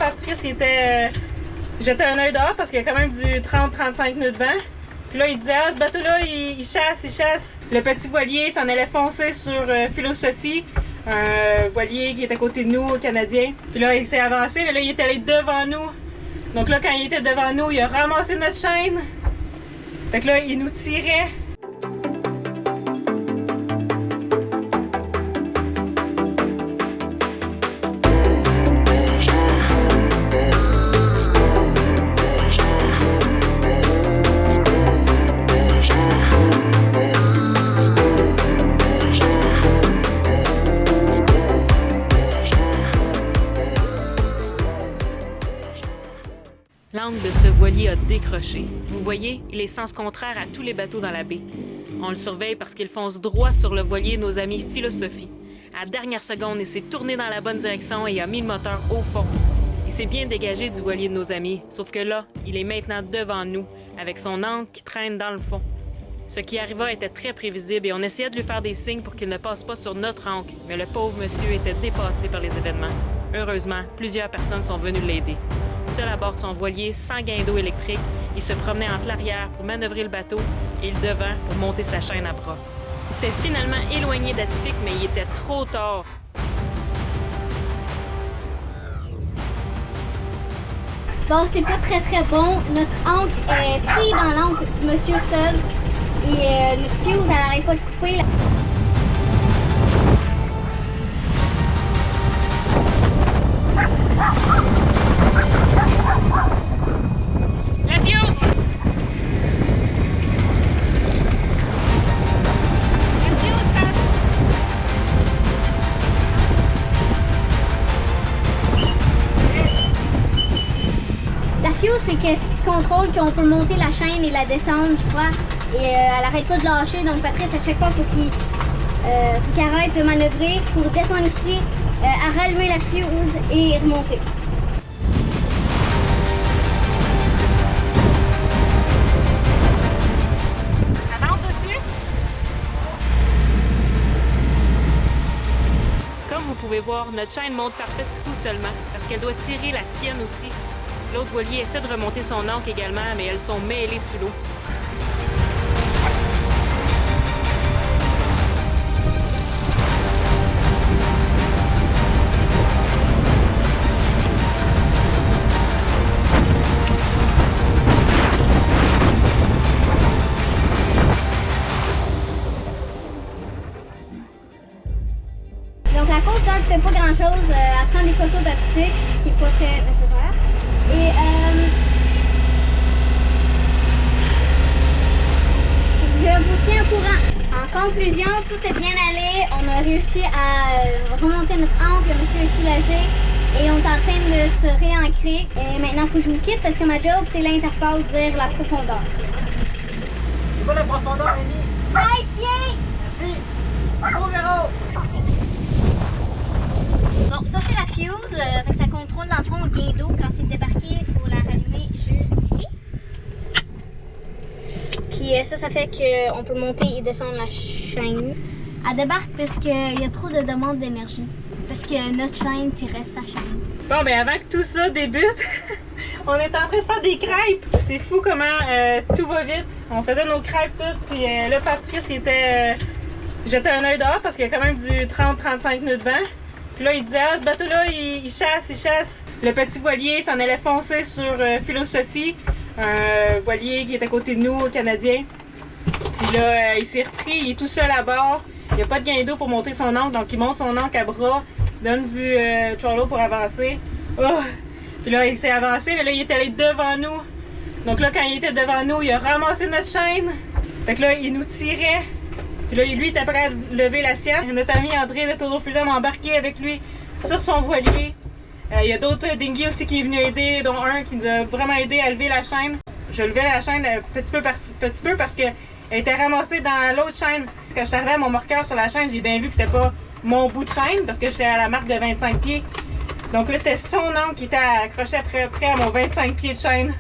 Patrice, il était... jetait un œil dehors parce qu'il y a quand même du 30-35 nœuds de vent. Puis là, il disait, ah, ce bateau-là, il chasse. Le petit voilier s'en allait foncer sur Philosophie, un voilier qui est à côté de nous, canadien. Puis là, il s'est avancé, mais là, il est allé devant nous. Donc là, quand il était devant nous, il a ramassé notre chaîne. Fait que là, il nous tirait. L'angle de ce voilier a décroché. Vous voyez, il est sens contraire à tous les bateaux dans la baie. On le surveille parce qu'il fonce droit sur le voilier de nos amis Philosophie. À la dernière seconde, il s'est tourné dans la bonne direction et a mis le moteur au fond. Il s'est bien dégagé du voilier de nos amis, sauf que là, il est maintenant devant nous, avec son ancre qui traîne dans le fond. Ce qui arriva était très prévisible et on essayait de lui faire des signes pour qu'il ne passe pas sur notre ancre, mais le pauvre monsieur était dépassé par les événements. Heureusement, plusieurs personnes sont venues l'aider. Seul à bord de son voilier, sans gain d'eau électrique, il se promenait entre l'arrière pour manœuvrer le bateau et le devant pour monter sa chaîne à bras. Il s'est finalement éloigné d'Atypique, mais il était trop tard. Bon, c'est pas très bon. Notre ancre est pris dans l'ancre du monsieur seul et notre fuse, elle n'arrête pas de couper. C'est ce qui contrôle qu'on peut monter la chaîne et la descendre, je crois. Et elle arrête pas de lâcher, donc Patrice, à chaque fois, faut qu'il arrête de manœuvrer pour descendre ici, à rallumer la fuse et remonter. Avance dessus. Comme vous pouvez voir, notre chaîne monte par petits coups seulement, parce qu'elle doit tirer la sienne aussi. L'autre voilier essaie de remonter son ancre également, mais elles sont mêlées sous l'eau. Donc la Coast Guard ne fait pas grand-chose, elle prend des photos d'Atypique, qui n'est pas très nécessaire. Et je vous tiens au courant. En conclusion, tout est bien allé. On a réussi à remonter notre ancre. Le monsieur est soulagé et on est en train de se réancrer. Et maintenant, il faut que je vous quitte parce que ma job, c'est l'interface, dire la profondeur. C'est quoi la profondeur, Amy? 16 pieds! Merci. Au Véro! Bon, ça c'est la fuse, fait que ça contrôle dans le fond le gain d'eau. Quand c'est débarqué, il faut la rallumer juste ici. Puis ça fait qu'on peut monter et descendre la chaîne. Elle débarque parce qu'il y a trop de demandes d'énergie. Parce que notre chaîne tirait sa chaîne. Bon, ben avant que tout ça débute, on est en train de faire des crêpes. C'est fou comment tout va vite. On faisait nos crêpes toutes, puis là, Patrice, il était... jetait un œil dehors parce qu'il y a quand même du 30-35 nœuds de vent. Puis là, il disait, ah, ce bateau-là, il chasse. Le petit voilier s'en allait foncer sur Philosophie, un voilier qui est à côté de nous, canadien. Puis là, il s'est repris, il est tout seul à bord. Il n'y a pas de gain d'eau pour monter son ancre, donc il monte son ancre à bras, donne du throttle pour avancer. Oh! Puis là, il s'est avancé, mais là, il est allé devant nous. Donc là, quand il était devant nous, il a ramassé notre chaîne. Fait que là, il nous tirait. Puis là, lui, il était prêt à lever la sienne. Notre ami André de Total Freedom a embarqué avec lui sur son voilier. Il y a d'autres dinghies aussi qui est venu aider, dont un qui nous a vraiment aidé à lever la chaîne. Je levais la chaîne petit peu parce qu'elle était ramassée dans l'autre chaîne. Quand je suis arrivée à mon marqueur sur la chaîne, j'ai bien vu que c'était pas mon bout de chaîne parce que j'étais à la marque de 25 pieds. Donc là, c'était son ancre qui était accroché près à mon 25 pieds de chaîne.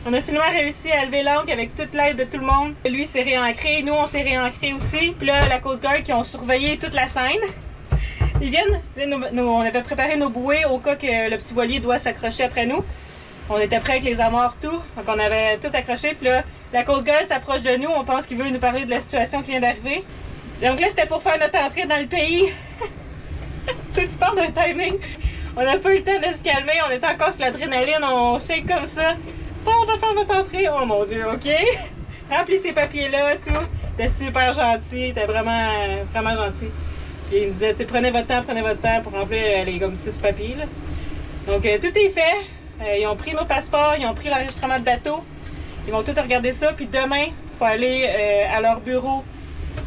On a finalement réussi à lever l'ancre avec toute l'aide de tout le monde. Lui s'est réancré, nous on s'est réancré aussi. Puis là, la Coast Guard qui ont surveillé toute la scène. Ils viennent, on avait préparé nos bouées au cas que le petit voilier doit s'accrocher après nous. On était prêts avec les amarres, tout. Donc on avait tout accroché. Puis là, la Coast Guard s'approche de nous. On pense qu'il veut nous parler de la situation qui vient d'arriver. Donc là, c'était pour faire notre entrée dans le pays. Tu parles d'un timing. On n'a pas eu le temps de se calmer. On était encore sur l'adrénaline. On shake comme ça. Bon, on va faire votre entrée. Oh mon Dieu, OK? Remplis ces papiers-là, tout. T'es super gentil. T'es vraiment, vraiment gentil. Puis il nous disait, prenez votre temps pour remplir les comme 6 papiers. Là. Donc, tout est fait. Ils ont pris nos passeports, ils ont pris l'enregistrement de bateau. Ils vont tout regarder ça. Puis demain, il faut aller à leur bureau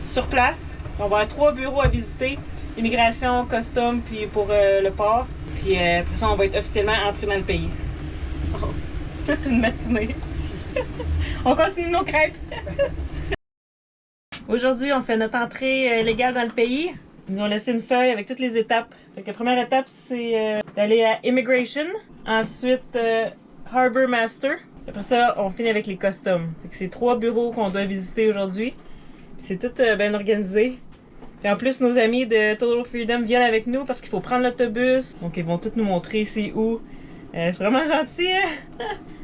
sur place. On va avoir 3 bureaux à visiter. Immigration, custom, puis pour le port. Puis après ça, on va être officiellement entré dans le pays. Oh, toute une matinée. On continue nos crêpes. Aujourd'hui, on fait notre entrée légale dans le pays. Ils nous ont laissé une feuille avec toutes les étapes. Fait que la première étape, c'est d'aller à Immigration. Ensuite, Harbor Master. Après ça, on finit avec les customs. Fait que c'est 3 bureaux qu'on doit visiter aujourd'hui. Puis c'est tout bien organisé. Puis en plus, nos amis de Total Freedom viennent avec nous parce qu'il faut prendre l'autobus. Donc ils vont tous nous montrer c'est où. C'est vraiment gentil, hein?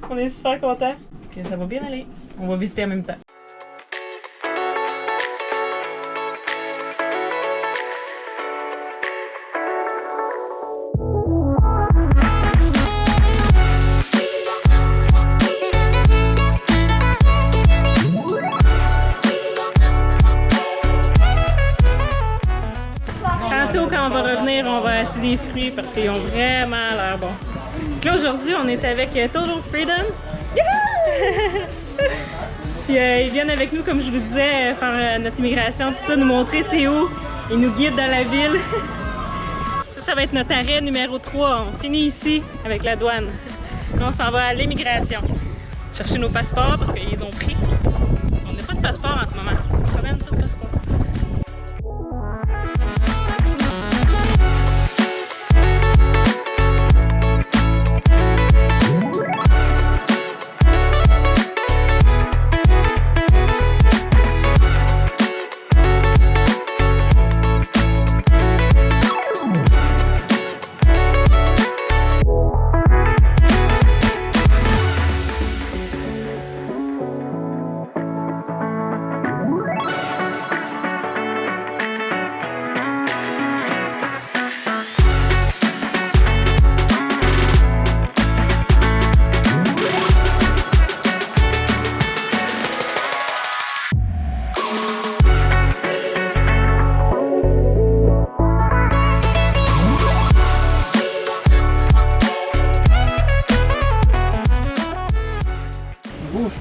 On est super contents. Donc ça va bien aller. On va visiter en même temps. Quand on va revenir, on va acheter des fruits parce qu'ils ont vraiment l'air bons. Là, aujourd'hui, on est avec Total Freedom. Puis ils viennent avec nous, comme je vous disais, faire notre immigration, tout ça, nous montrer c'est où. Ils nous guident dans la ville. Ça va être notre arrêt numéro 3. On finit ici avec la douane. Là, on s'en va à l'immigration. Chercher nos passeports parce qu'ils ont pris. On n'a pas de passeport en ce moment. On n'a même pas de passeport.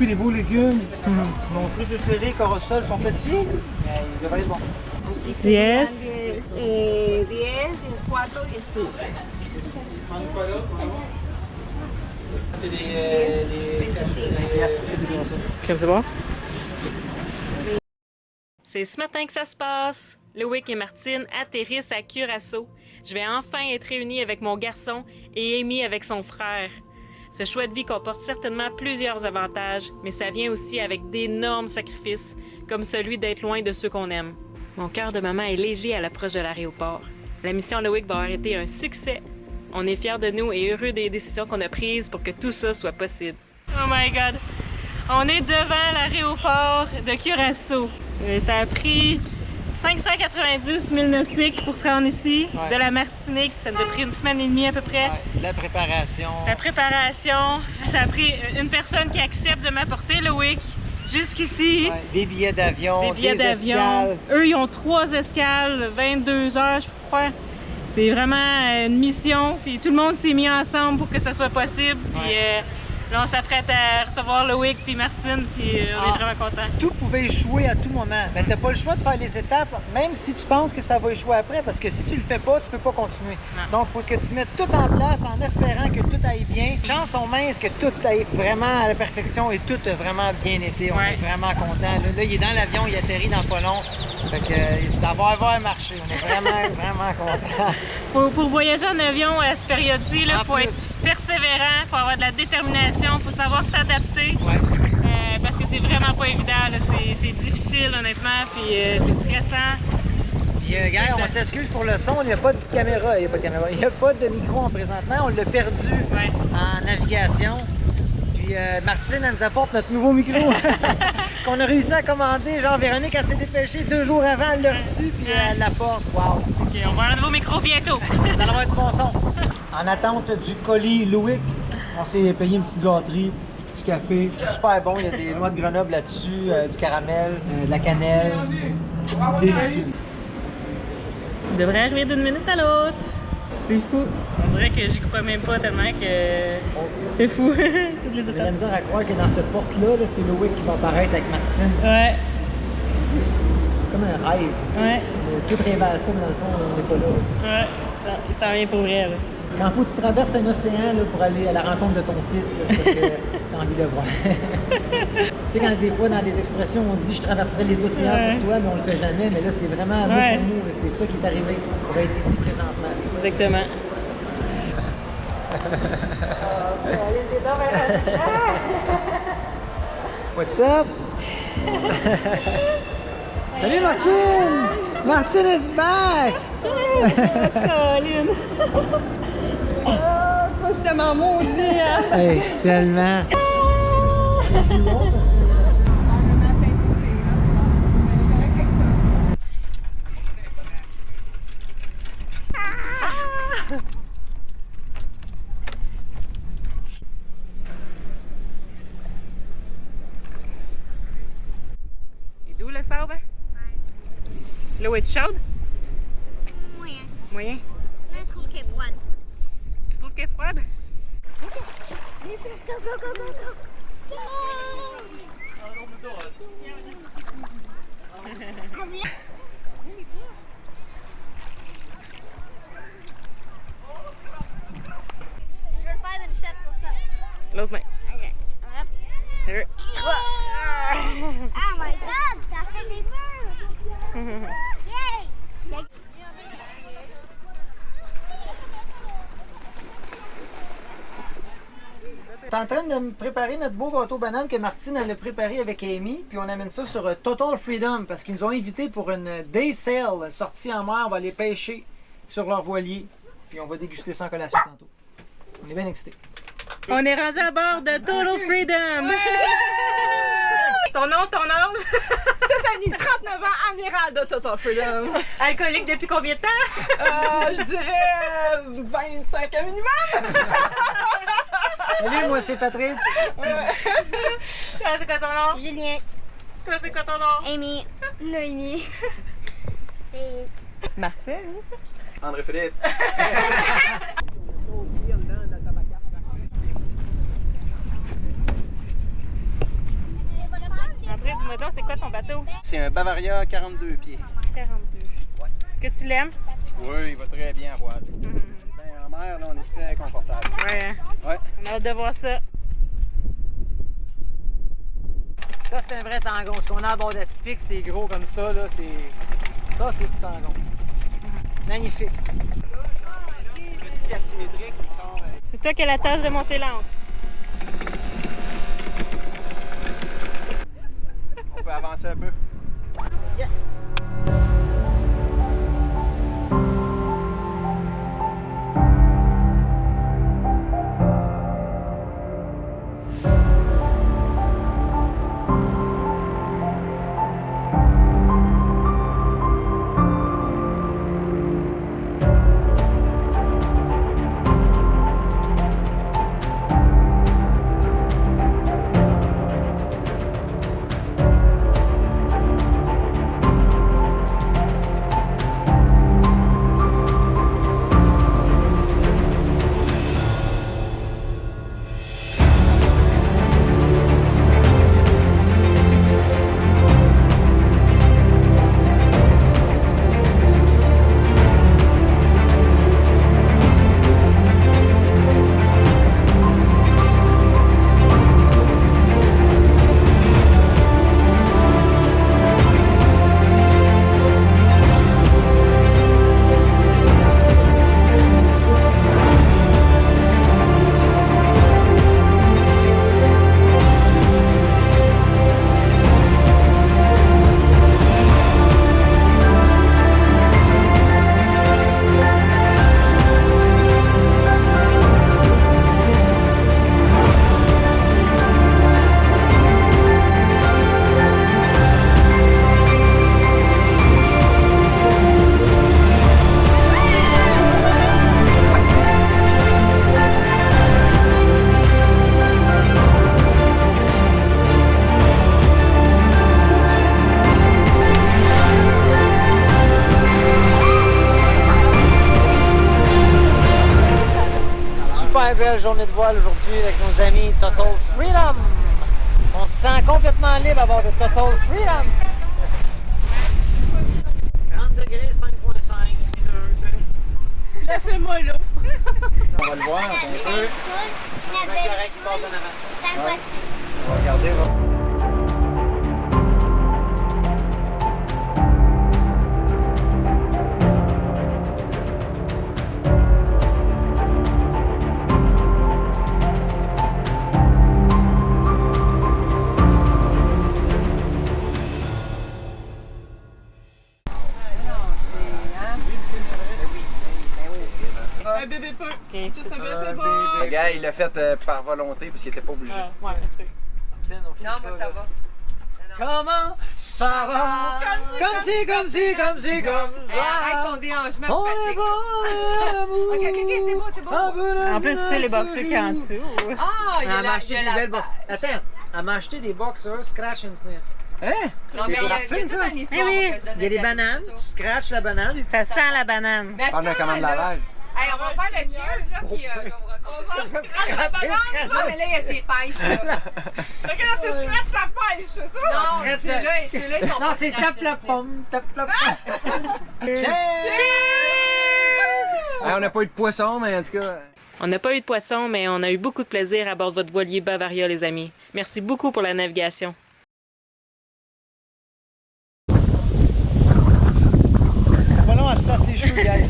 Les beaux légumes, mon fruits préférés, corosol, sont petits, mais ils devraient être bons. 10. 10, 4 et 5. C'est les Comme c'est bon? C'est ce matin que ça se passe. Loïc et Martine atterrissent à Curaçao. Je vais enfin être réunie avec mon garçon et Amy avec son frère. Ce choix de vie comporte certainement plusieurs avantages, mais ça vient aussi avec d'énormes sacrifices, comme celui d'être loin de ceux qu'on aime. Mon cœur de maman est léger à l'approche de l'aéroport. La mission Loïc va avoir été un succès. On est fiers de nous et heureux des décisions qu'on a prises pour que tout ça soit possible. Oh my God! On est devant l'aéroport de Curaçao. Ça a pris 590 000 nautiques pour se rendre ici, de la Martinique. Ça nous a pris 1 semaine et demie à peu près. Ouais, la préparation. La préparation. Ça a pris une personne qui accepte de m'apporter Loïc jusqu'ici. Ouais, des billets d'avion, des billets d'avion. Eux, ils ont 3 escales, 22 heures, je crois. C'est vraiment une mission. Puis tout le monde s'est mis ensemble pour que ça soit possible. Puis, là, on s'apprête à recevoir Loïc puis Martine, puis on est vraiment contents. Tout pouvait échouer à tout moment, mais t'as pas le choix de faire les étapes, même si tu penses que ça va échouer après, parce que si tu le fais pas, tu peux pas continuer. Non. Donc, il faut que tu mettes tout en place en espérant que tout aille bien. Les chances sont minces que tout aille vraiment à la perfection et tout a vraiment bien été. On est vraiment contents. Là, il est dans l'avion, il atterrit dans pas long. Fait que ça va avoir marché. On est vraiment, vraiment contents. Pour voyager en avion à cette période-ci, il faut être persévérant, il faut avoir de la détermination, il faut savoir s'adapter. Parce que c'est vraiment pas évident, c'est difficile honnêtement, puis c'est stressant. Puis, gars, on s'excuse pour le son, il n'y a pas de caméra. Il n'y a pas de micro en présentement. On l'a perdu en navigation. Puis, Martine, elle nous apporte notre nouveau micro qu'on a réussi à commander. Genre, Véronique, elle s'est dépêchée 2 jours avant, elle l'a reçu, puis elle l'apporte. Wow! Ok, on va avoir un nouveau micro bientôt. Ça va avoir du bon son. En attente du colis Louis, on s'est payé une petite gâterie, un petit café. C'est super bon, il y a des noix de Grenoble là-dessus, du caramel, de la cannelle. Délicieux. Il devrait arriver d'une minute à l'autre. C'est fou. On dirait que j'y crois même pas tellement que c'est fou. Toutes les J'ai la étapes. misère à croire que dans ce porte-là, là, c'est Louis qui va apparaître avec Martine. Ouais, Comme un rêve. ouais, Tout rêver à ça, mais dans le fond, on n'est pas là. Tu sais. ouais. Non, il s'en vient pour vrai, là. Quand faut que tu traverses un océan là, pour aller à la rencontre de ton fils, là, c'est parce que t'as envie de le voir. Tu sais, quand des fois dans des expressions on dit je traverserai les océans pour toi, mais on le fait jamais, mais là c'est vraiment un mot pour nous, là, c'est ça qui est arrivé. On va être ici présentement. Exactement. What's up? Salut Martine! Martine is back! Colin! Moi, je tellement maudit, hein. Hey, tellement! Et d'où le sable? L'eau est chaude? Moyen. Moyen. Mais je trouve qu'elle est froide. Tu trouves qu'elle est froide? Go, go, go, go, go. Je vais le faire d'une chaise pour ça. L'autre main. Sérieux? Oh my god, ça fait des murs! Yay! T'es en train de me préparer notre beau gâteau banane que Martine elle a préparé avec Amy, puis on amène ça sur Total Freedom parce qu'ils nous ont invités pour une day sale sortie en mer. On va aller pêcher sur leur voilier, puis on va déguster ça en collation tantôt. On est bien excités. On est rendu à bord de Total Freedom! Ton nom, ton âge? Stéphanie, 39 ans, amiral de Total Freedom. Alcoolique depuis combien de temps? Je dirais 25 ans minimum. Salut, moi c'est Patrice. Toi, c'est quoi ton nom? Julien, Toi, c'est quoi ton nom? Amy, Noémie. Martine. André-Philippe. André, dis-moi donc, c'est quoi ton bateau? C'est un Bavaria 42 pieds. 42. Est-ce que tu l'aimes? Oui, il va très bien à voile. Ben, en mer, là, on est très confortable. Ouais, hein? Ouais. On a hâte de voir ça. Ça c'est un vrai tangon. Ce qu'on a à bord d'Atypique, c'est gros comme ça, là, c'est. Ça c'est du tangon. Magnifique. Le ski asymétrique, il sort avec. C'est toi qui as la tâche de monter l'encre. On peut avancer un peu. Yes! journée de voile aujourd'hui avec nos amis Total Freedom. On se sent complètement libre à bord de Total Freedom. 30 degrés, 5.5. Laissez-moi là. On va le voir un peu. C'est correct, il passe en avant. Ça va. On va regarder. Un bébé peu. Ok, Ça, ça me laisse pas. Le gars, il l'a fait par volonté parce qu'il était pas obligé. Ouais, un petit peu. Martine, on finit Non, moi, ça là. va. Comment ça va? Comme si, comme ça. Arrête ton déhanchement. On est bon l'amour. Ok, c'est bon. En plus, c'est les boxeurs qui sont en dessous. Ah, il y a Elle m'a acheté des belles boxers. Attends, elle m'a acheté des boxers Scratch and Sniff. Hein? Non, mais il y a toute une histoire. Eh oui. pour que je donne Il y a des un bananes, cadeau. tu scratches la banane. Ça sent la banane. Mais Parle d'un attends, commande là. lavage. Hey, on va faire le cheers, là, puis on va raconter ça. Non, mais là, il y a ses pêches, là. Ok, là, c'est scratch la pêche, c'est ça? Non, Scratch ceux-là, ils sont Non, pas c'est scratch, tape la c'est- pomme, tape la pomme. Cheers! Hey, on n'a pas eu de poisson, mais en tout cas. On n'a pas eu de poisson, mais on a eu beaucoup de plaisir à bord de votre voilier Bavaria, les amis. Merci beaucoup pour la navigation. C'est pas long à se placer les cheveux, guys.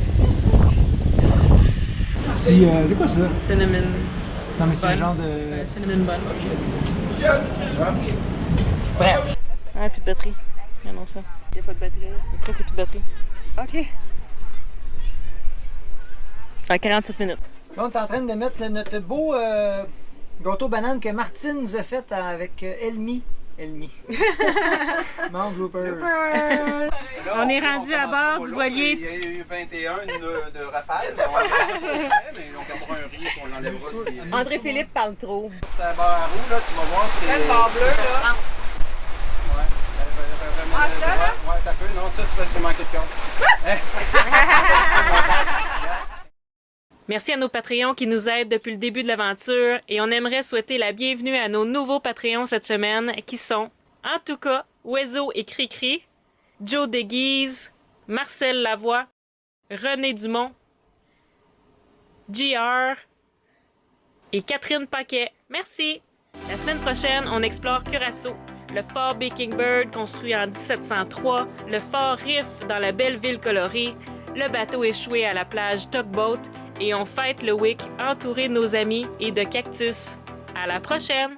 C'est quoi ça? Cinnamon. Non, mais c'est Bun. un genre de. Cinnamon bun. Bref. Ah, plus de batterie. Ah non, ça. Il n'y a pas de batterie. Après, c'est plus de batterie. Ok. À 47 minutes. Là, on est en train de mettre notre beau gâteau banane que Martine nous a fait avec Elmi. Elmi. Mon bloopers. On est rendu à bord du voilier. Il y a eu 21 de rafale. Mais on fermera un riz et on l'enlèvera si. André-Philippe parle trop. Ta barre à roue, là, tu vas voir, c'est. Quelle barre bleue, là? Ouais. Ah, ça, là? Ouais, t'as peu. Non, ça, c'est parce qu'il manquait de compte. Merci à nos Patreons qui nous aident depuis le début de l'aventure et on aimerait souhaiter la bienvenue à nos nouveaux Patreons cette semaine qui sont, en tout cas, Oiseau et Cricri, Joe Déguise, Marcel Lavoie, René Dumont, JR et Catherine Paquet. Merci! La semaine prochaine, on explore Curaçao, le fort Baking Bird construit en 1703, le fort Riff dans la belle ville colorée, le bateau échoué à la plage Tugboat et on fête le week entouré de nos amis et de cactus. À la prochaine!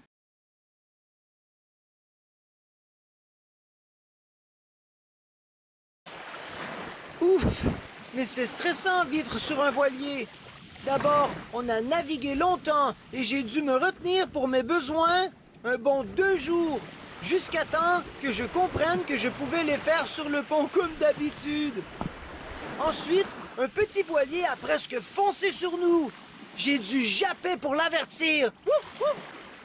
Ouf! Mais c'est stressant vivre sur un voilier. D'abord, on a navigué longtemps et j'ai dû me retenir pour mes besoins un bon 2 jours, jusqu'à temps que je comprenne que je pouvais les faire sur le pont comme d'habitude. Ensuite, un petit voilier a presque foncé sur nous. J'ai dû japper pour l'avertir. Ouf, ouf!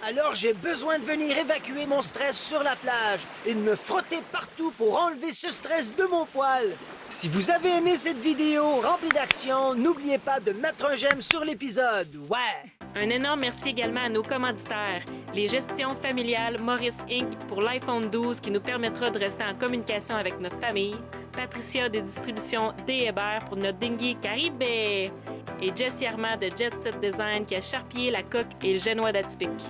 Alors j'ai besoin de venir évacuer mon stress sur la plage et de me frotter partout pour enlever ce stress de mon poil. Si vous avez aimé cette vidéo remplie d'action, n'oubliez pas de mettre un j'aime sur l'épisode. Ouais! Un énorme merci également à nos commanditaires, les gestions familiales Maurice Inc. pour l'iPhone 12 qui nous permettra de rester en communication avec notre famille, Patricia des distributions D. Hébert pour notre dinghy Caribé et Jessie Armand de Jet Set Design qui a charpié la coque et le génois d'Atypique.